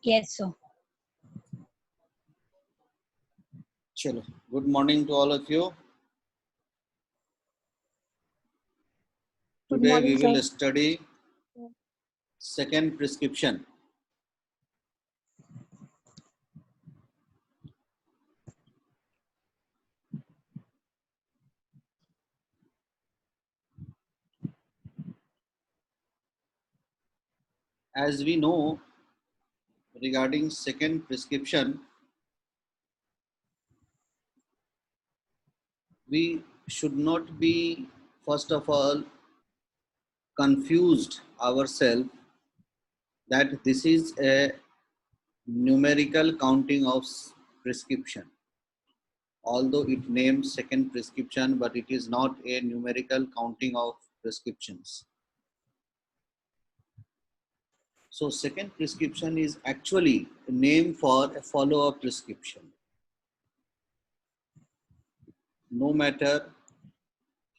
Yes, so. Chalo. Good morning to all of you. Good Today morning, we sir. will study second prescription. As we know, regarding second prescription, we should not be, first of all, confused ourselves that this is a numerical counting of prescription. Although it names second prescription, but it is not a numerical counting of prescriptions. So second prescription is actually a name for a follow-up prescription. No matter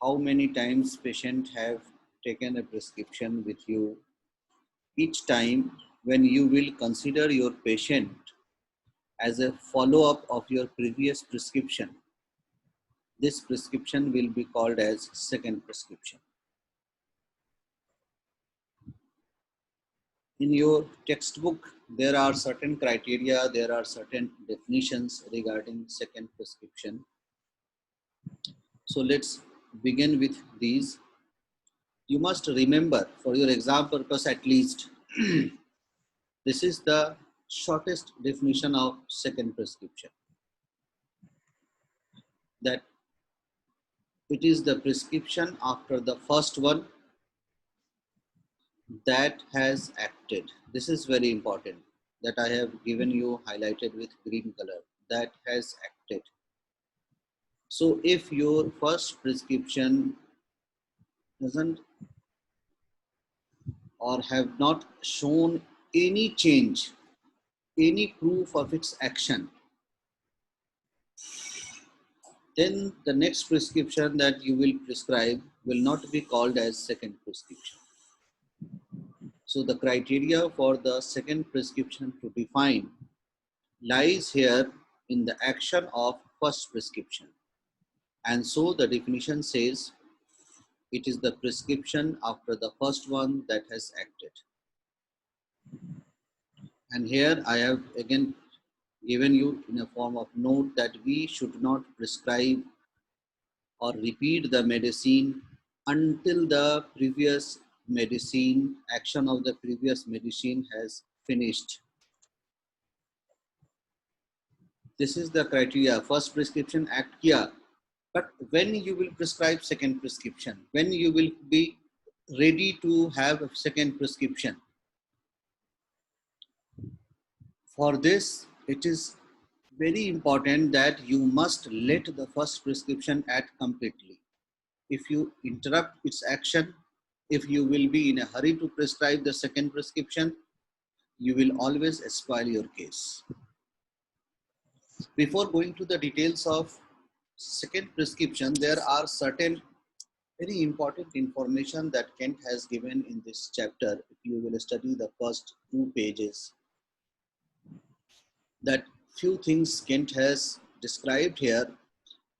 how many times patient have taken a prescription with you, each time when you will consider your patient as a follow-up of your previous prescription, this prescription will be called as second prescription. In your textbook, there are certain criteria, there are certain definitions regarding second prescription. So let's begin with these. You must remember, for your exam purpose at least, this is the shortest definition of second prescription. That it is the prescription after the first one that has acted. This is very important, that I have given you highlighted with green color, that has acted. So if your first prescription doesn't or have not shown any change, any proof of its action, then the next prescription that you will prescribe will not be called as second prescription. So the criteria for the second prescription to define lies here in the action of first prescription. And so the definition says it is the prescription after the first one that has acted. And here I have again given you in a form of note that we should not prescribe or repeat the medicine until the previous medicine, action of the previous medicine has finished. This is the criteria. First prescription act kiya, but when you will prescribe second prescription, when you will be ready to have a second prescription. For this, it is very important that you must let the first prescription act completely. If you interrupt its action, if you will be in a hurry to prescribe the second prescription, you will always spoil your case. Before going to the details of second prescription, there are certain very important information that Kent has given in this chapter. If you will study the first 2 pages, that few things Kent has described here.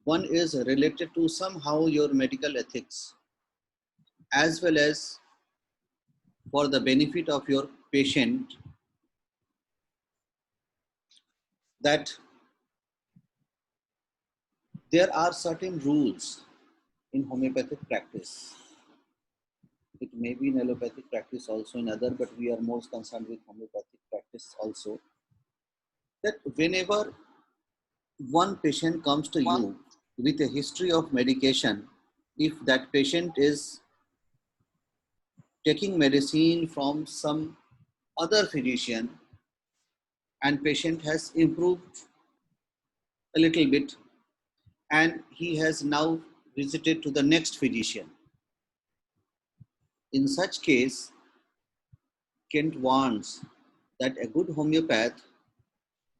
One is related to somehow your medical ethics, as well as for the benefit of your patient, that there are certain rules in homeopathic practice. It may be in allopathic practice also in other, but we are most concerned with homeopathic practice also. That whenever one patient comes to you with a history of medication, if that patient is taking medicine from some other physician and patient has improved a little bit and he has now visited to the next physician. In such case, Kent warns that a good homeopath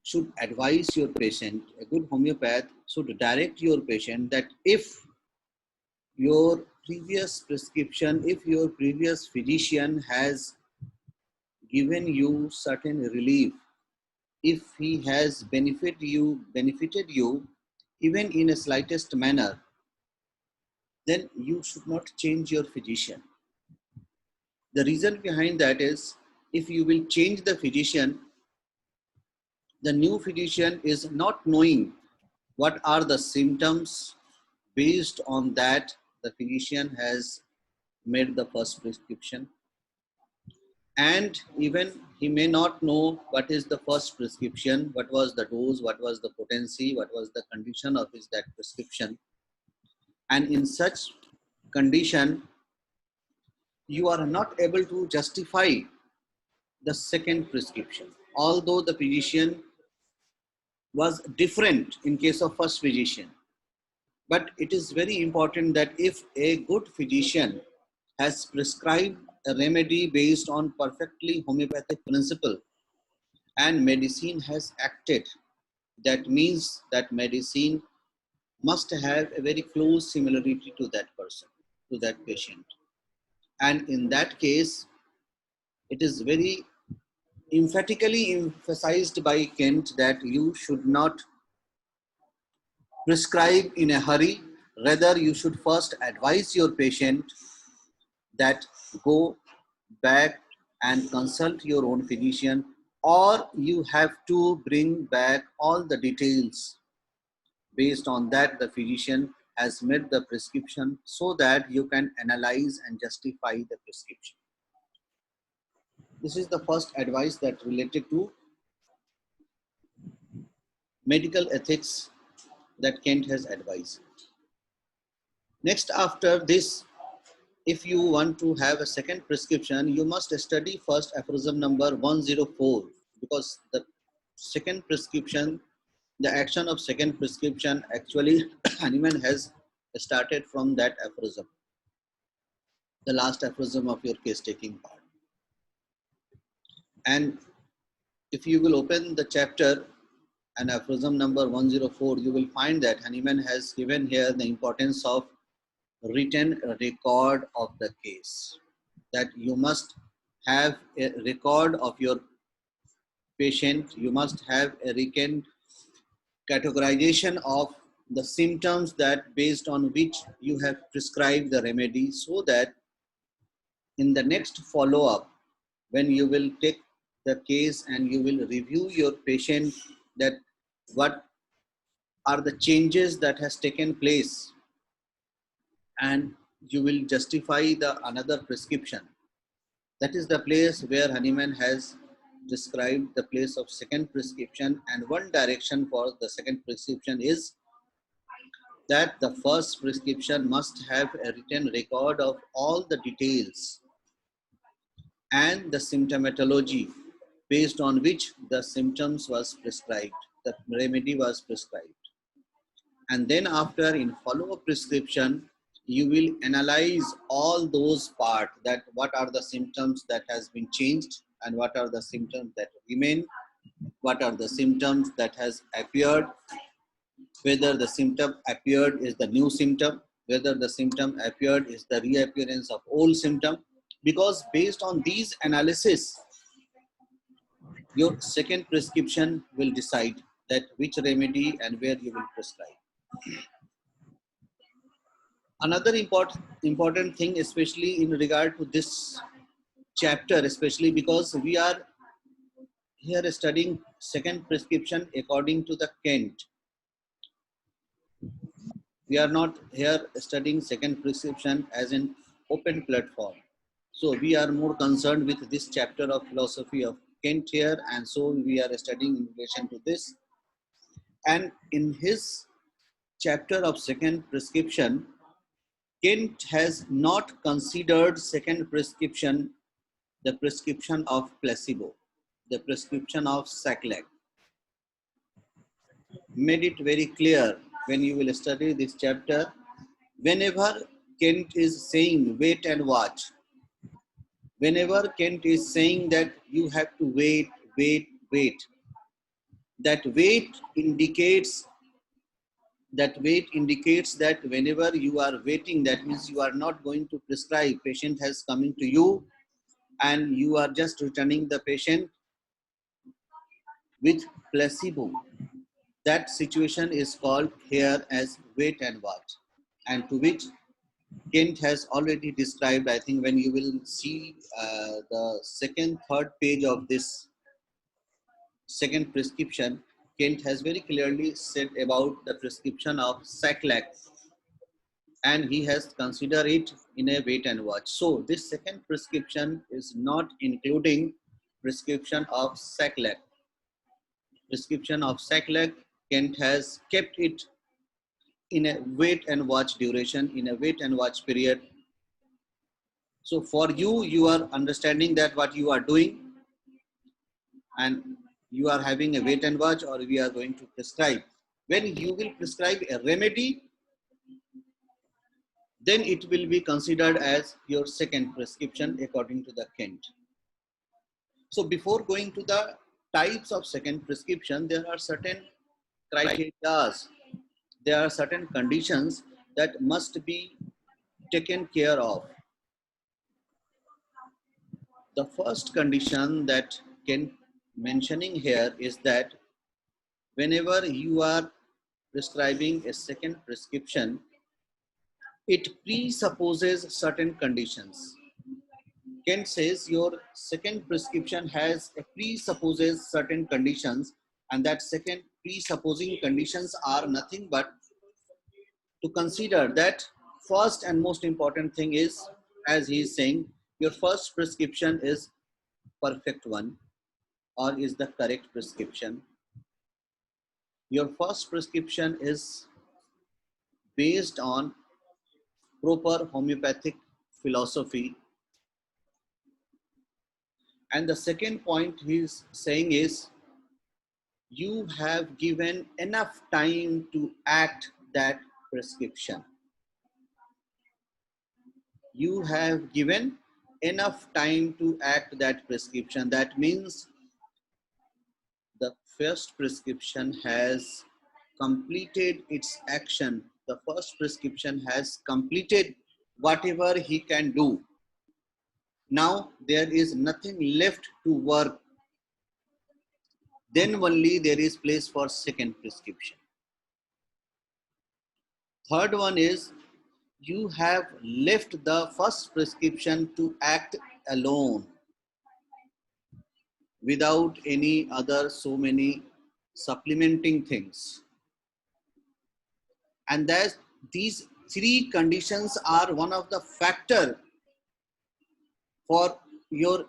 should advise your patient, a good homeopath should direct your patient that if your previous prescription, if your previous physician has given you certain relief if he has benefited you even in a slightest manner, then you should not change your physician. The reason behind that is, if you will change the physician, the new physician is not knowing what are the symptoms. Based on that, the physician has made the first prescription, and even he may not know what is the first prescription, what was the dose, what was the potency, what was the condition of his that prescription. And in such condition, you are not able to justify the second prescription, although the physician was different in case of first physician. But it is very important that if a good physician has prescribed a remedy based on perfectly homeopathic principle and medicine has acted, that means that medicine must have a very close similarity to that person, to that patient. And in that case, it is very emphatically emphasized by Kent that you should not prescribe in a hurry. Rather, you should first advise your patient that go back and consult your own physician, or you have to bring back all the details. Based on that, the physician has made the prescription so that you can analyze and justify the prescription. This is the first advice that related to medical ethics that Kent has advised. Next, after this, if you want to have a second prescription, you must study first aphorism number 104, because the second prescription, the action of second prescription, actually Hahnemann has started from that aphorism, the last aphorism of your case taking part. And if you will open the chapter and aphorism number 104, you will find that Hahnemann has given here the importance of written record of the case, that you must have a record of your patient, you must have a written categorization of the symptoms that based on which you have prescribed the remedy, so that in the next follow-up, when you will take the case and you will review your patient, that what are the changes that has taken place, and you will justify the another prescription. That is the place where Hahnemann has described the place of second prescription, and one direction for the second prescription is that the first prescription must have a written record of all the details and the symptomatology based on which the symptoms was prescribed, the remedy was prescribed. And then after, in follow-up prescription, you will analyze all those parts, that what are the symptoms that has been changed and what are the symptoms that remain, what are the symptoms that has appeared, whether the symptom appeared is the new symptom, whether the symptom appeared is the reappearance of old symptom. Because based on these analysis, your second prescription will decide that which remedy and where you will prescribe. Another important thing, especially in regard to this chapter, especially because we are here studying second prescription according to the Kent. We are not here studying second prescription as an open platform. So we are more concerned with this chapter of philosophy of Kent here, and so we are studying in relation to this. And in his chapter of second prescription, Kent has not considered second prescription the prescription of placebo, the prescription of Saclec. Made it very clear when you will study this chapter. Whenever Kent is saying wait and watch, whenever Kent is saying that you have to wait, that wait indicates that whenever you are waiting, that means you are not going to prescribe. Patient has coming to you and you are just returning the patient with placebo. That situation is called here as wait and watch, and to which Kent has already described. I think when you will see the second, third page of this second prescription, Kent has very clearly said about the prescription of Saclac, and he has considered it in a wait and watch. So this second prescription is not including prescription of Saclac. Prescription of Saclac, Kent has kept it in a wait and watch duration, in a wait and watch period. So for you, you are understanding that what you are doing, and you are having a wait and watch, or we are going to prescribe. When you will prescribe a remedy, then it will be considered as your second prescription according to the Kent. So before going to the types of second prescription, there are certain criteria, there are certain conditions that must be taken care of. The first condition that Kent mentioning here is that whenever you are prescribing a second prescription, it presupposes certain conditions. Kent says your second prescription has a presupposes certain conditions, and that second presupposing conditions are nothing but to consider that first and most important thing is, as he is saying, your first prescription is perfect one, or is the correct prescription. Your first prescription is based on proper homeopathic philosophy. And the second point he's saying is you have given enough time to act that prescription. You have given enough time to act that prescription. That means the first prescription has completed its action. The first prescription has completed whatever he can do. Now there is nothing left to work. Then only there is place for second prescription. Third one is you have left the first prescription to act alone without any other so many supplementing things. And that these three conditions are one of the factor for your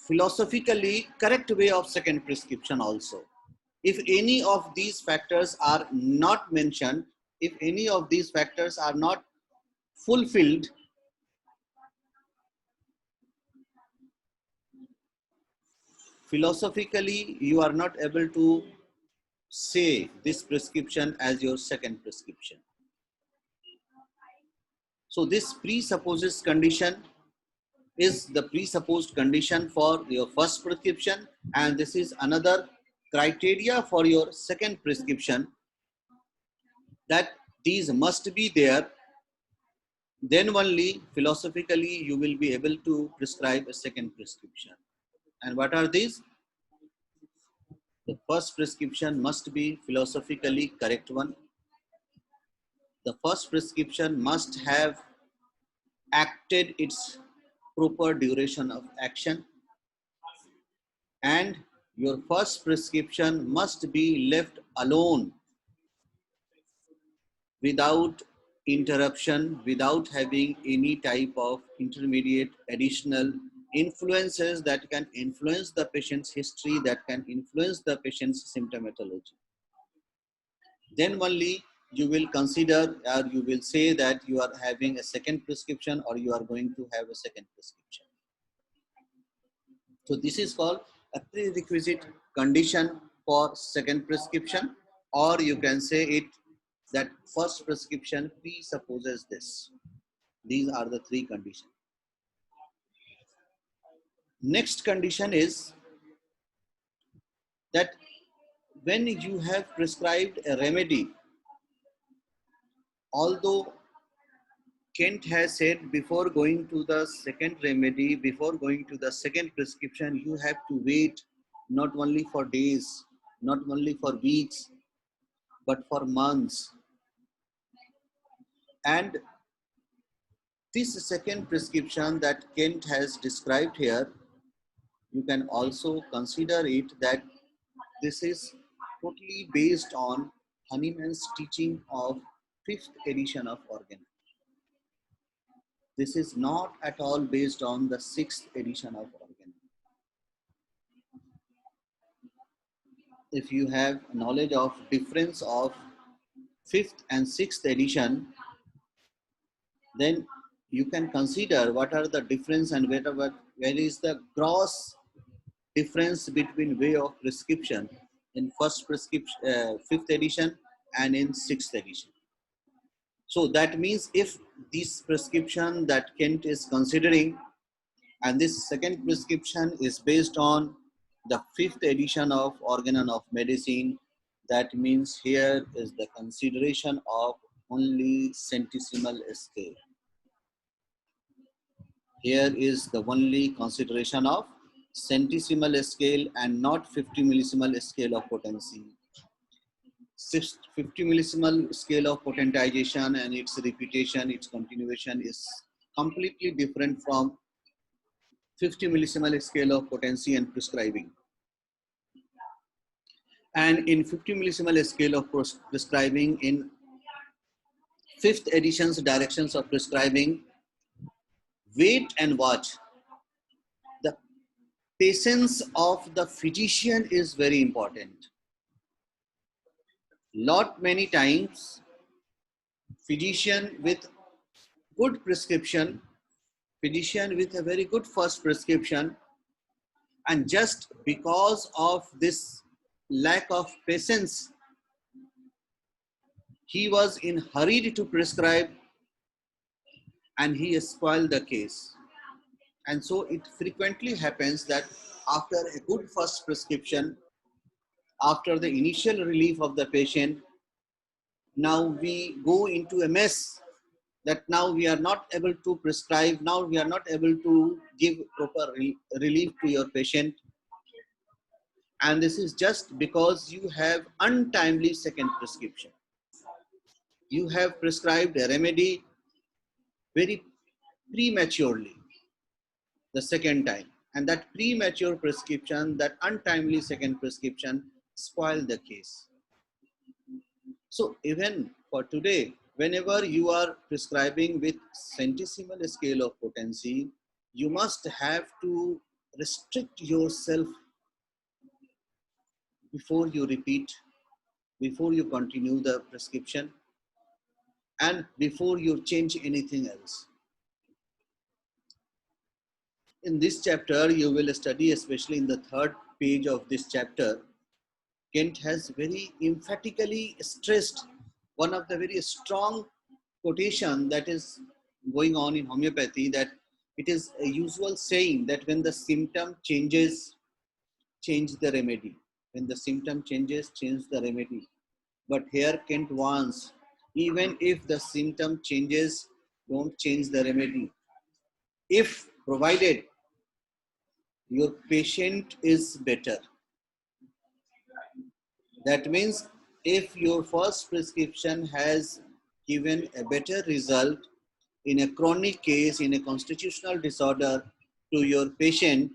philosophically correct way of second prescription also. If any of these factors are not mentioned, if any of these factors are not fulfilled, philosophically you are not able to say this prescription as your second prescription. So this presupposes condition is the presupposed condition for your first prescription, and this is another criteria for your second prescription, that these must be there. Then only philosophically you will be able to prescribe a second prescription. And what are these? The first prescription must be philosophically correct one. The first prescription must have acted its proper duration of action, and your first prescription must be left alone without interruption, without having any type of intermediate additional influences that can influence the patient's history, that can influence the patient's symptomatology. Then only you will consider, or you will say that you are having a second prescription, or you are going to have a second prescription. So this is called a prerequisite condition for second prescription, or you can say it that first prescription presupposes this. These are the three conditions. Next condition is that when you have prescribed a remedy, although Kent has said before going to the second remedy, before going to the second prescription, you have to wait not only for days, not only for weeks, but for months. And this second prescription that Kent has described here, you can also consider it that this is totally based on Hahnemann's teaching of 5th edition of organ. This is not at all based on the 6th edition of organ. If you have knowledge of difference of 5th and 6th edition, then you can consider what are the difference and where is the gross difference between way of prescription in first prescription, 5th edition and in 6th edition. So that means if this prescription that Kent is considering and this second prescription is based on the 5th edition of Organon of Medicine, that means here is the consideration of only centesimal scale. Here is the only consideration of centesimal scale and not 50 millisimal scale of potency. 50 millisimal scale of potentization and its repetition, its continuation is completely different from 50 millisimal scale of potency and prescribing. And in 50 millisimal scale of prescribing, in 5th edition's directions of prescribing, wait and watch. The patience of the physician is very important. Many times, physician with good prescription, physician with a very good first prescription, and just because of this lack of patience, he was in hurry to prescribe and he spoiled the case. And so it frequently happens that after a good first prescription, after the initial relief of the patient, now we go into a mess that now we are not able to prescribe, now we are not able to give proper relief to your patient. And this is just because you have untimely second prescription. You have prescribed a remedy very prematurely the second time. And that premature prescription, that untimely second prescription spoiled the case. So even for today, whenever you are prescribing with centesimal scale of potency, you must have to restrict yourself before you repeat, before you continue the prescription, and before you change anything else. In this chapter, you will study, especially in the 3rd page of this chapter, Kent has very emphatically stressed one of the very strong quotation that is going on in homeopathy, that it is a usual saying that when the symptom changes, change the remedy. When the symptom changes, change the remedy. But here Kent wants, even if the symptom changes, don't change the remedy. If provided your patient is better. That means if your first prescription has given a better result in a chronic case, in a constitutional disorder to your patient,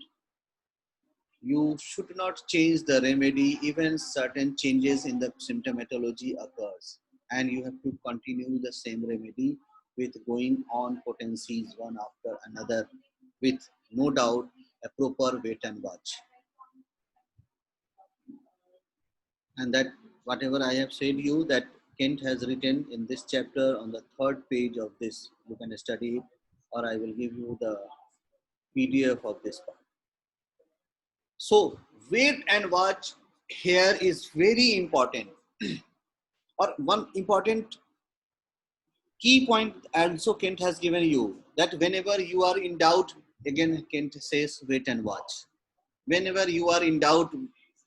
you should not change the remedy, even certain changes in the symptomatology occurs. And you have to continue the same remedy with going on potencies one after another with no doubt a proper wait and watch. And that whatever I have said you, that Kent has written in this chapter on the 3rd page of this, you can study it, or I will give you the PDF of this part. So wait and watch here is very important. Or one important key point also Kent has given you, that whenever you are in doubt, again Kent says wait and watch. Whenever you are in doubt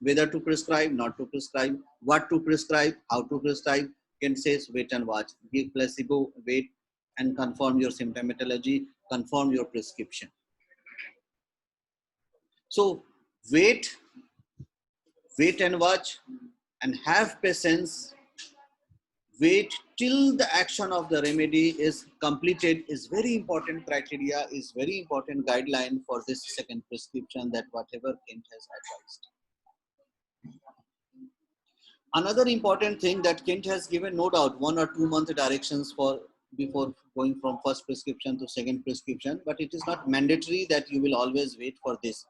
whether to prescribe, not to prescribe, what to prescribe, how to prescribe, Kent says wait and watch. Give placebo, wait, and confirm your symptomatology, confirm your prescription. So wait wait and watch and have patience. Wait till the action of the remedy is completed is very important criteria, is very important guideline for this second prescription that whatever Kent has advised. Another important thing that Kent has given, no doubt, 1 or 2 month directions for before going from first prescription to second prescription, but it is not mandatory that you will always wait for this.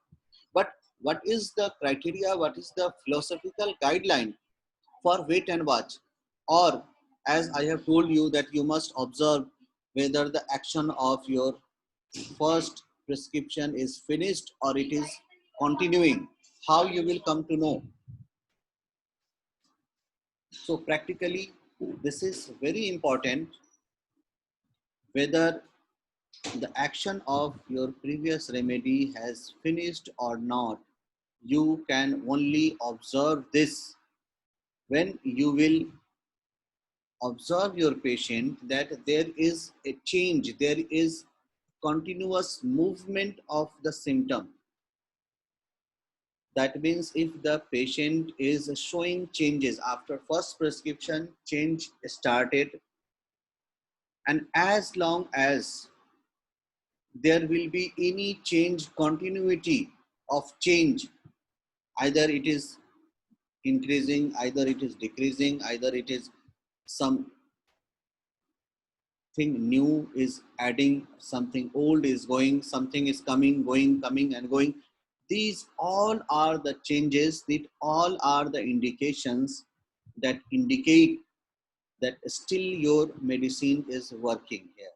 But what is the criteria? What is the philosophical guideline for wait and watch? Or as I have told you that you must observe whether the action of your first prescription is finished or it is continuing. How you will come to know? So practically, this is very important whether the action of your previous remedy has finished or not. You can only observe this when you will observe your patient that there is a change, there is continuous movement of the symptom. That means if the patient is showing changes after first prescription, change started, and as long as there will be any change, continuity of change, either it is increasing, either it is decreasing, either it is something new is adding, something old is going, something is coming, going, coming and going. These all are the changes, that all are the indications that indicate that still your medicine is working here.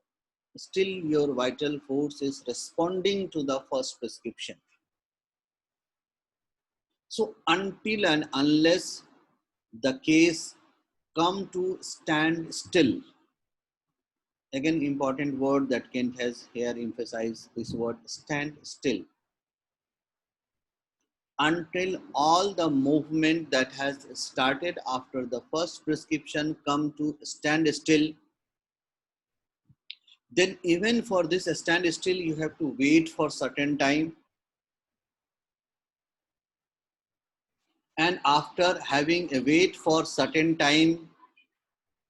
Still your vital force is responding to the first prescription. So until and unless the case come to stand still, again important word that Kent has here emphasized, this word stand still. Until all the movement that has started after the first prescription come to stand still, then even for this stand still you have to wait for certain time. And after having a wait for certain time,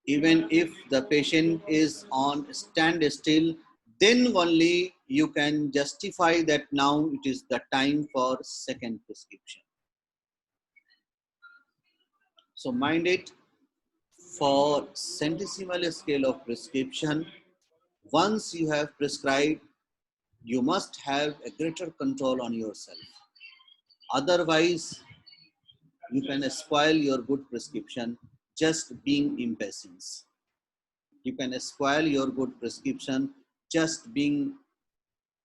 even if the patient is on standstill, then only you can justify that now it is the time for second prescription. So mind it, for centesimal scale of prescription, once you have prescribed, you must have a greater control on yourself. Otherwise, you can spoil your good prescription just being impatient. You can spoil your good prescription just being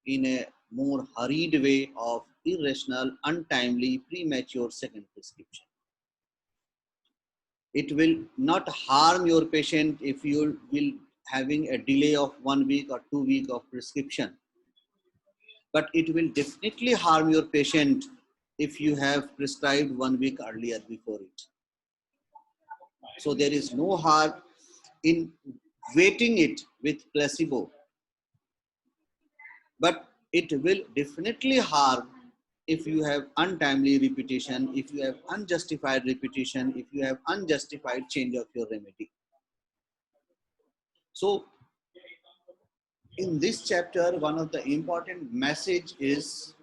in a more hurried way of irrational, untimely, premature second prescription. It will not harm your patient if you will having a delay of 1 week or 2 weeks of prescription. But it will definitely harm your patient if you have prescribed 1 week earlier before it. So there is no harm in waiting it with placebo. But it will definitely harm if you have untimely repetition, if you have unjustified repetition, if you have unjustified change of your remedy. So in this chapter, one of the important message is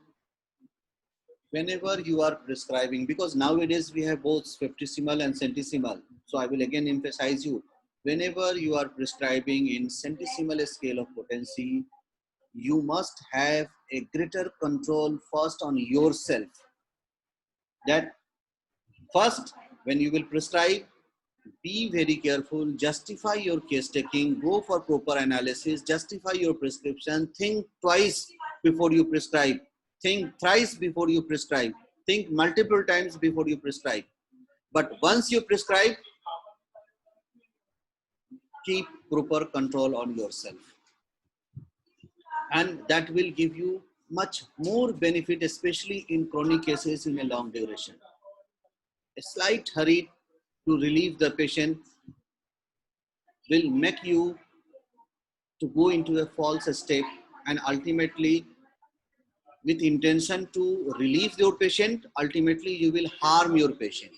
whenever you are prescribing, because nowadays we have both septesimal and centesimal. So I will again emphasize you, whenever you are prescribing in centesimal scale of potency, you must have a greater control first on yourself. That first, when you will prescribe, be very careful, justify your case taking, go for proper analysis, justify your prescription, think twice before you prescribe, think thrice before you prescribe, think multiple times before you prescribe. But once you prescribe, keep proper control on yourself. And that will give you much more benefit, especially in chronic cases in a long duration. A slight hurry to relieve the patient will make you to go into a false step, and ultimately with intention to relieve your patient, ultimately you will harm your patient.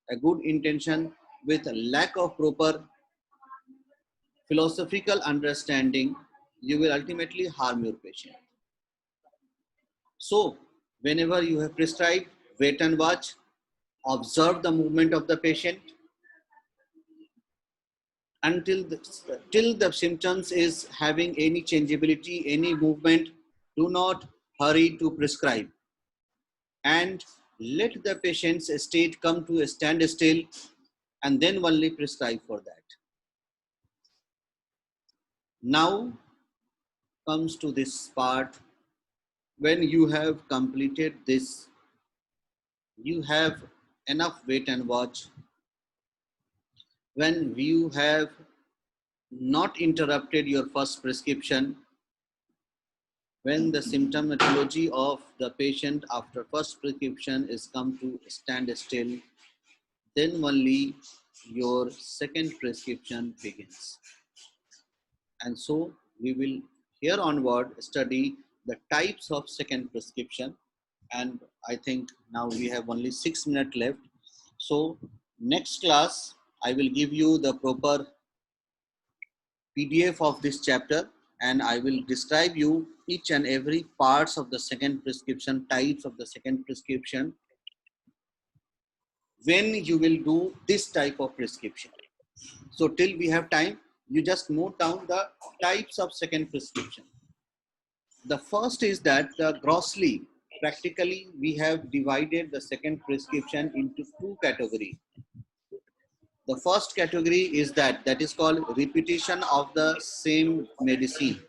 A good intention with a lack of proper philosophical understanding, you will ultimately harm your patient. So, whenever you have prescribed, wait and watch, observe the movement of the patient until till the symptoms is having any changeability, any movement. Do not hurry to prescribe and let the patient's state come to a standstill and then only prescribe for that. Now comes to this part. When you have completed this, you have enough wait and watch. When you have not interrupted your first prescription, when the symptomatology of the patient after first prescription is come to standstill, then only your second prescription begins. And so we will here onward study the types of second prescription. And I think now we have only 6 minutes left. So next class, I will give you the proper PDF of this chapter and I will describe you each and every parts of the second prescription, types of the second prescription, when you will do this type of prescription. So till we have time, you just note down the types of second prescription. The first is that grossly, practically, we have divided the second prescription into two categories. The first category is that is called repetition of the same medicine.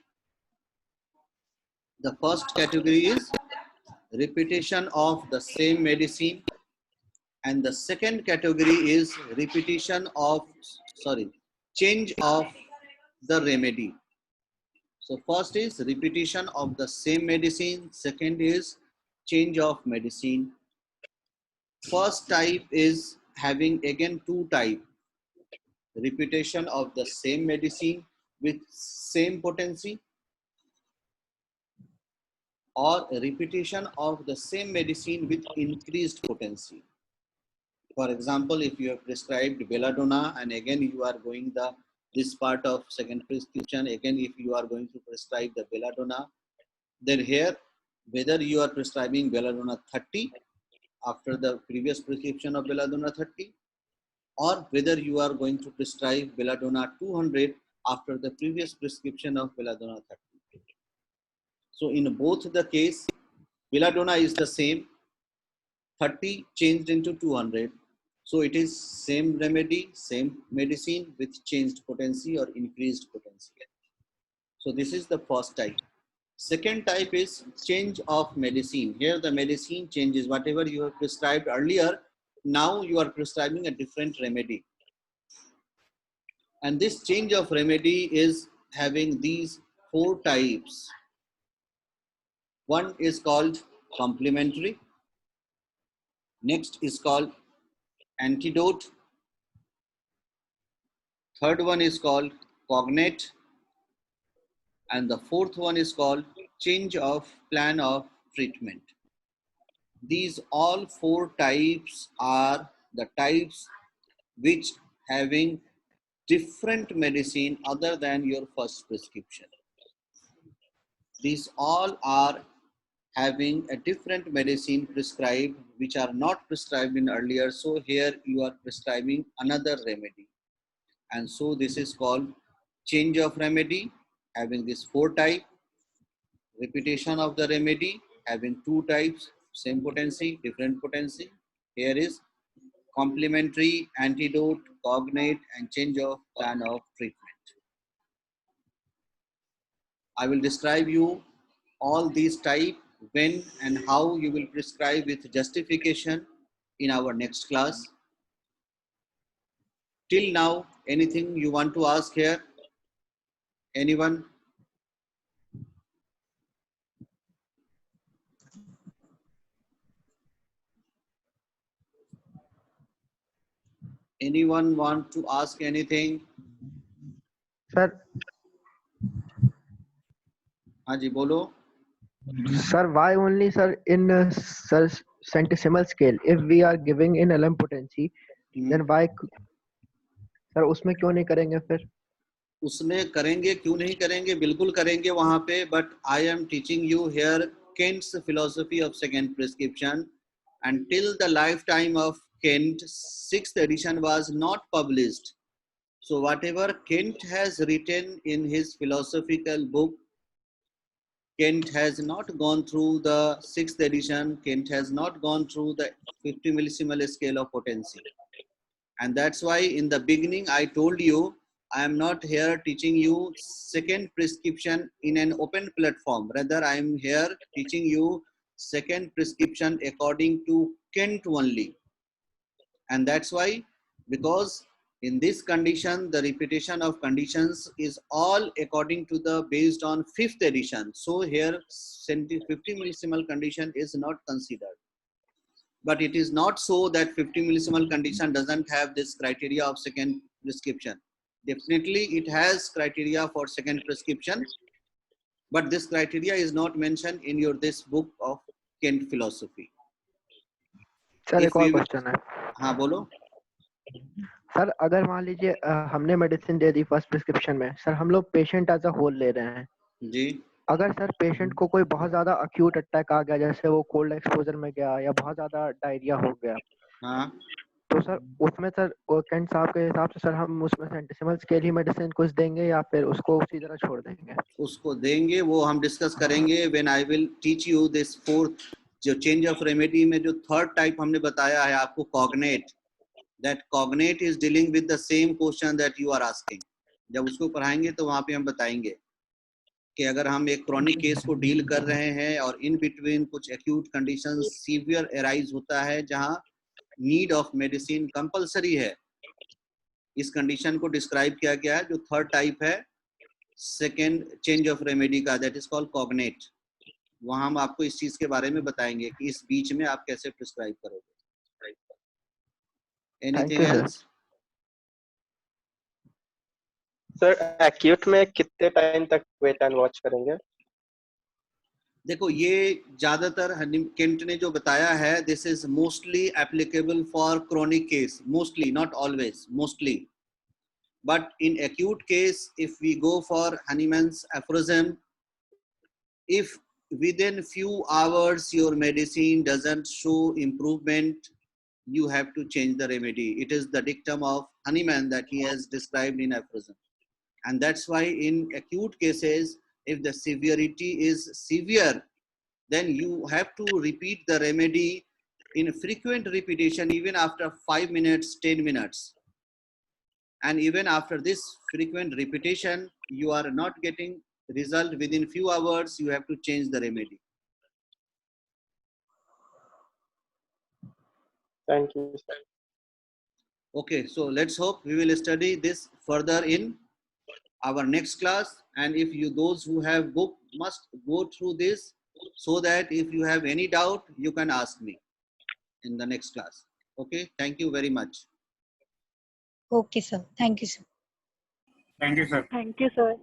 The first category is repetition of the same medicine, and the second category is repetition of, change of the remedy. So first is repetition of the same medicine, second is change of medicine. First type is having again two types, repetition of the same medicine with same potency, or repetition of the same medicine with increased potency. For example, if you have prescribed belladonna and again you are going this part of second prescription, again if you are going to prescribe the belladonna, then here whether you are prescribing belladonna 30 after the previous prescription of belladonna 30, or whether you are going to prescribe belladonna 200 after the previous prescription of belladonna 30. So in both the case, belladonna is the same, 30 changed into 200. So it is same remedy, same medicine with changed potency or increased potency. So this is the first type. Second type is change of medicine. Here the medicine changes. Whatever you have prescribed earlier, now you are prescribing a different remedy. And this change of remedy is having these four types. One is called complementary. Next is called antidote. Third one is called cognate. And the fourth one is called change of plan of treatment. These all four types are the types which having different medicine other than your first prescription. These all are having a different medicine prescribed which are not prescribed in earlier. So here you are prescribing another remedy. And so this is called change of remedy, having this four type, repetition of the remedy, having two types, same potency, different potency. Here is complementary, antidote, cognate, and change of plan of treatment. I will describe you all these type, when and how you will prescribe with justification in our next class. Till now, anything you want to ask here? Anyone? Anyone want to ask anything? Sir, हाँ जी बोलो. Sir, why only, sir, in sir, centesimal scale? If we are giving in LM potency, then why, sir, उसमें क्यों नहीं करेंगे फिर? उसमें करेंगे, क्यों नहीं करेंगे, बिल्कुल करेंगे वहां पे, but I am teaching you here Kent's philosophy of second prescription, and till the lifetime of Kent, 6th edition was not published. So whatever Kent has written in his philosophical book, Kent has not gone through the 6th edition. Kent has not gone through the 50 millisimal scale of potency. And that's why in the beginning I told you, I am not here teaching you second prescription in an open platform. Rather, I am here teaching you second prescription according to Kent only. And that's why, because in this condition, the repetition of conditions is all according to the based on 5th edition. So here 50 millisimal condition is not considered. But it is not so that 50 millisimal condition doesn't have this criteria of second prescription. Definitely it has criteria for second prescription, but this criteria is not mentioned in your this book of Kent philosophy. Sir एक और question है. हाँ बोलो. Sir अगर मान लीजिए हमने medicine they the first prescription में, सर हम लोग पेशेंट एज अ होल ले रहे हैं जी. अगर सर पेशेंट को कोई बहुत ज्यादा अक्यूट अटैक आ गया, जैसे वो कोल्ड एक्सपोजर में गया या बहुत ज्यादा डायरिया हो गया, हाँ, तो सर उसमें सर केंट साहब के हिसाब से सर हम उसमें सेंटिसिमल स्केल ही मेडिसिन कुछ देंगे या फिर उसको उसी तरह छोड़ देंगे? उसको देंगे, वो हम डिस्कस करेंगे when I will teach you this fourth, जो चेंज ऑफ रेमेडी में जो थर्ड टाइप हमने बताया है आपको, cognate. That cognate is dealing with the same question that you are asking. जब उसको पढ़ाएंगे तो वहां पे हम बताएंगे कि अगर हम एक क्रॉनिक केस को डील कर रहे हैं और इन बिटवीन कुछ एक्यूट कंडीशन सीवियर एराइज होता है जहां नीड ऑफ मेडिसिन कंपलसरी है, इस कंडीशन को डिस्क्राइब किया गया है जो थर्ड टाइप है सेकेंड चेंज ऑफ रेमेडी का, दैट इज कॉल्ड कॉग्नेट. वहां हम आपको इस चीज के बारे में बताएंगे कि इस बीच में आप कैसे प्रिस्क्राइब करोगे. Anything else? सर एक्यूट में कितने टाइम तक वेट एंड वॉच करेंगे? देखो ये ज्यादातर केंट ने जो बताया है, this is mostly applicable for chronic case, mostly, not always, mostly. But in acute case if we go for Hahnemann's aphorism, if within few hours your medicine doesn't show improvement, you have to change the remedy. It is the dictum of Hahnemann that he has described in aphorism. And that's why in acute cases, if the severity is severe, then you have to repeat the remedy in frequent repetition, even after 5 minutes, 10 minutes. And even after this frequent repetition, you are not getting result within few hours, you have to change the remedy. Thank you. Okay, so let's hope we will study this further in our next class. And if you, those who have book, must go through this, so that if you have any doubt, you can ask me in the next class. Okay, thank you very much. Okay, sir. Thank you, sir. Thank you, sir. Thank you, sir.